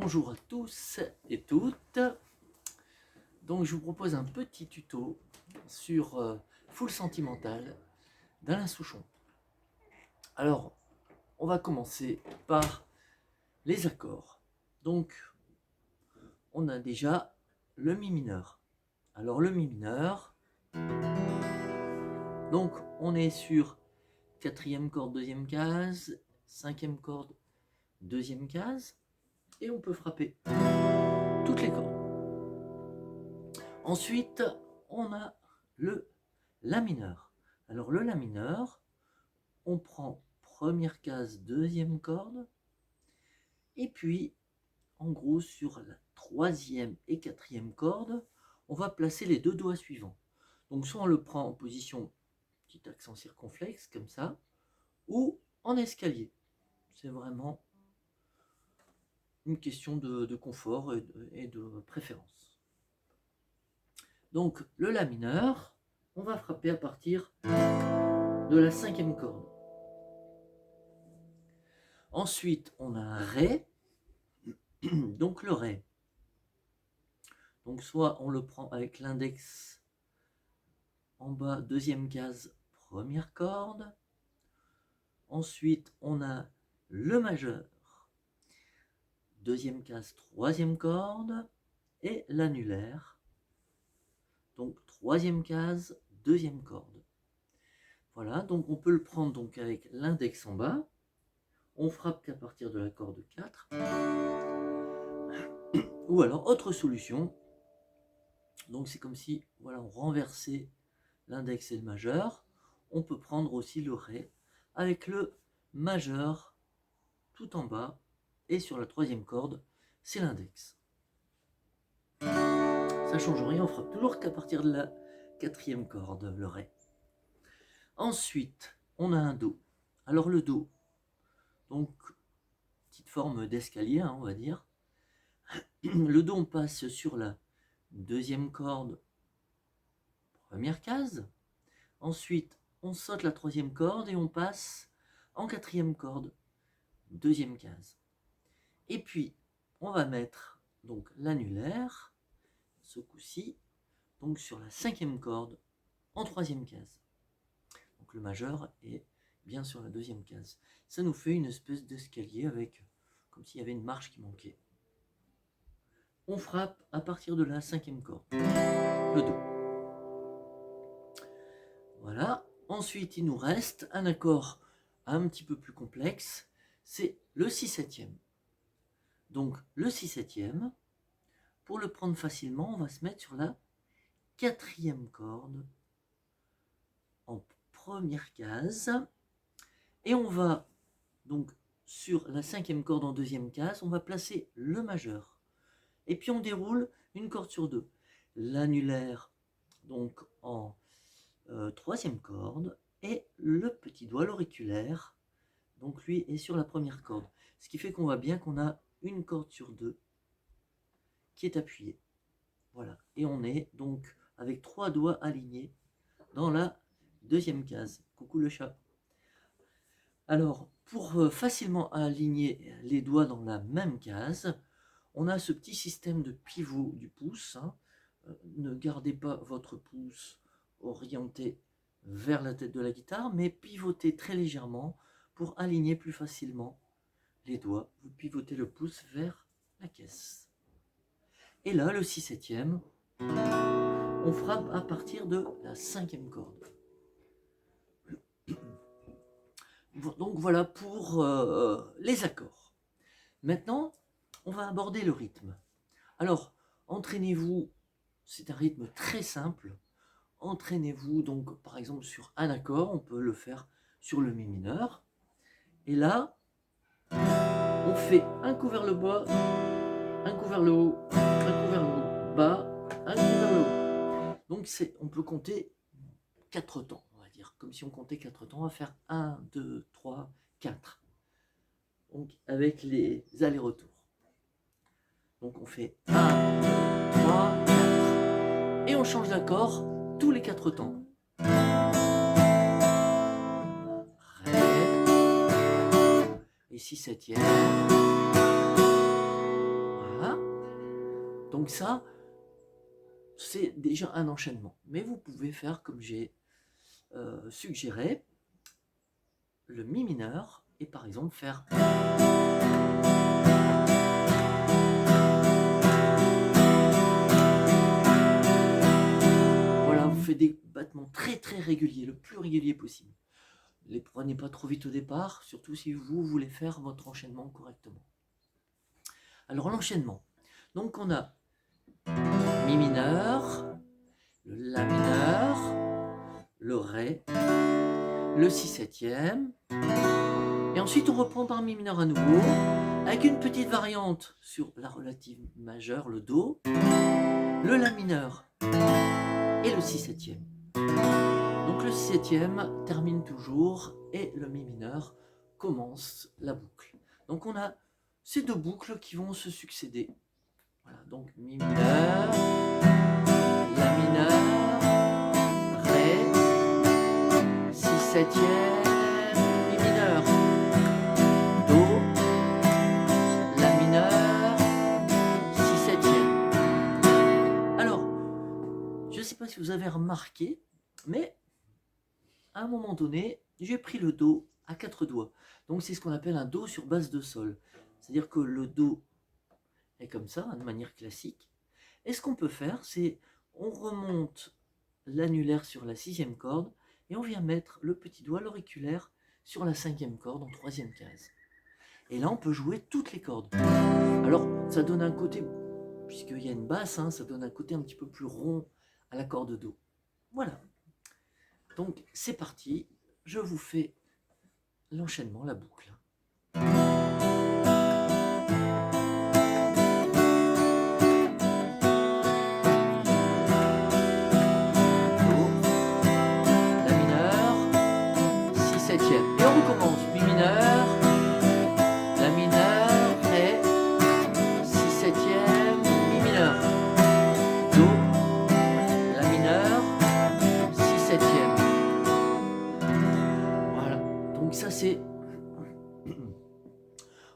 Bonjour à tous et toutes. Donc je vous propose un petit tuto sur Full Sentimental d'Alain Souchon. Alors on va commencer par les accords. Donc on a déjà le mi mineur. Alors le mi mineur, donc on est sur quatrième corde deuxième case, cinquième corde deuxième case, et on peut frapper toutes les cordes. Ensuite, on a le la mineur. Alors le la mineur, on prend première case, deuxième corde, et puis en gros sur la troisième et quatrième corde, on va placer les deux doigts suivants. Donc soit on le prend en position petit accent circonflexe comme ça, ou en escalier. C'est vraiment une question de confort et de préférence. Donc le la mineur, on va frapper à partir de la cinquième corde. Ensuite, on a un ré, donc le ré. Donc soit on le prend avec l'index en bas, deuxième case, première corde. Ensuite, on a le majeur, deuxième case, troisième corde, et l'annulaire, donc troisième case, deuxième corde. Voilà, donc on peut le prendre donc avec l'index en bas. On frappe qu'à partir de la corde 4. Ou alors, autre solution, donc c'est comme si voilà, on renversait l'index et le majeur. On peut prendre aussi le ré avec le majeur tout en bas, et sur la troisième corde, c'est l'index. Ça change rien, on frappe toujours qu'à partir de la quatrième corde, le ré. Ensuite, on a un do. Alors le do, donc petite forme d'escalier, on va dire. Le do, on passe sur la deuxième corde, première case. Ensuite, on saute la troisième corde et on passe en quatrième corde, deuxième case. Et puis, on va mettre donc l'annulaire, ce coup-ci, donc sur la cinquième corde, en troisième case. Donc le majeur est bien sur la deuxième case. Ça nous fait une espèce d'escalier avec, comme s'il y avait une marche qui manquait. On frappe à partir de la cinquième corde, le do. Voilà. Ensuite, il nous reste un accord un petit peu plus complexe, c'est le si septième. Donc le si septième, pour le prendre facilement, on va se mettre sur la quatrième corde en première case, et on va donc sur la cinquième corde en deuxième case, on va placer le majeur, et puis on déroule une corde sur deux, l'annulaire donc en troisième corde, et le petit doigt, l'auriculaire, donc lui est sur la première corde, ce qui fait qu'on voit bien qu'on a une corde sur deux qui est appuyée. Voilà, et on est donc avec trois doigts alignés dans la deuxième case. Coucou le chat. Alors, pour facilement aligner les doigts dans la même case, on a ce petit système de pivot du pouce. Ne gardez pas votre pouce orienté vers la tête de la guitare, mais pivotez très légèrement pour aligner plus facilement les doigts. Vous pivotez le pouce vers la caisse. Et là, le si septième, on frappe à partir de la cinquième corde. Donc voilà pour les accords. Maintenant, on va aborder le rythme. Alors, entraînez-vous, c'est un rythme très simple. Entraînez-vous donc par exemple sur un accord, on peut le faire sur le mi mineur. Et là, on fait un coup vers le bas, un coup vers le haut, un coup vers le haut, bas, un coup vers le haut. Donc on peut compter 4 temps, on va dire. Comme si on comptait 4 temps, on va faire 1, 2, 3, 4. Donc avec les allers-retours. Donc on fait 1, 2, 3, 4. Et on change d'accord tous les 4 temps. Ré. Et si septième. Donc ça, c'est déjà un enchaînement. Mais vous pouvez faire comme j'ai suggéré, le mi mineur, et par exemple faire... Voilà, vous faites des battements très très réguliers, le plus régulier possible. Ne les prenez pas trop vite au départ, surtout si vous voulez faire votre enchaînement correctement. Alors l'enchaînement, donc on a mi mineur, le la mineur, le ré, le si septième, et ensuite on reprend par mi mineur à nouveau, avec une petite variante sur la relative majeure, le do, le la mineur et le si septième. Donc le si septième termine toujours et le mi mineur commence la boucle. Donc on a ces deux boucles qui vont se succéder. Voilà, donc mi mineur, la mineur, ré, si septième, mi mineur, do, la mineur, si septième. Alors, je ne sais pas si vous avez remarqué, mais à un moment donné, j'ai pris le do à 4 doigts. Donc c'est ce qu'on appelle un do sur base de sol. C'est-à-dire que le do est comme ça, de manière classique. Et ce qu'on peut faire, c'est on remonte l'annulaire sur la 6e corde et on vient mettre le petit doigt, l'auriculaire, sur la 5e corde en 3e case. Et là, on peut jouer toutes les cordes. Alors, ça donne un côté, puisqu'il y a une basse, hein, ça donne un côté un petit peu plus rond à la corde do. Voilà. Donc, c'est parti. Je vous fais l'enchaînement, la boucle. Et on recommence, mi mineur, la mineur, ré, si septième, mi mineur, do, la mineur, si septième. Voilà, donc ça c'est,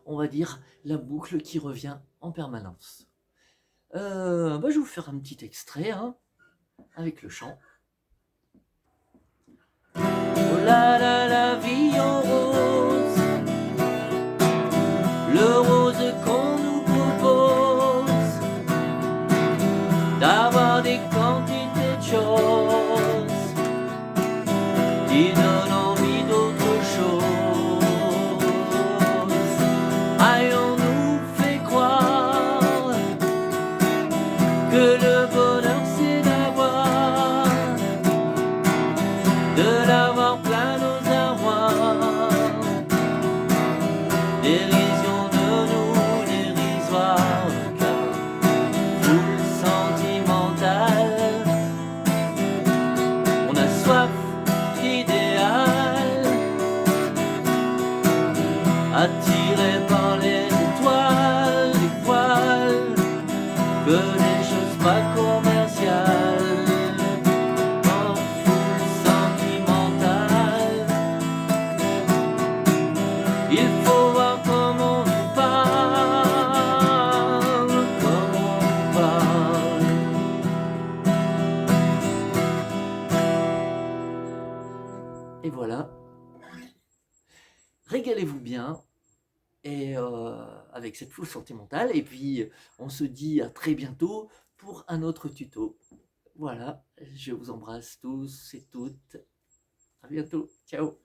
on va dire, la boucle qui revient en permanence. Je vais vous faire un petit extrait hein, avec le chant. Oh là là, la vie en rose, le rose qu'on nous propose, d'avoir des quantités de choses qui donnent envie d'autre chose. Aïe, on nous fait croire que le bonheur c'est d'avoir, de l'avoir plein nos avoirs. Dérision de nous, dérisoire, car foule sentimentale. On a soif d'idéal, attiré par les étoiles, les voiles, que des choses pas commerciales. Il faut voir comment on nous parle, comment on nous parle. Et voilà. Régalez-vous bien et avec cette foule sentimentale. Et puis, on se dit à très bientôt pour un autre tuto. Voilà, je vous embrasse tous et toutes. À bientôt. Ciao.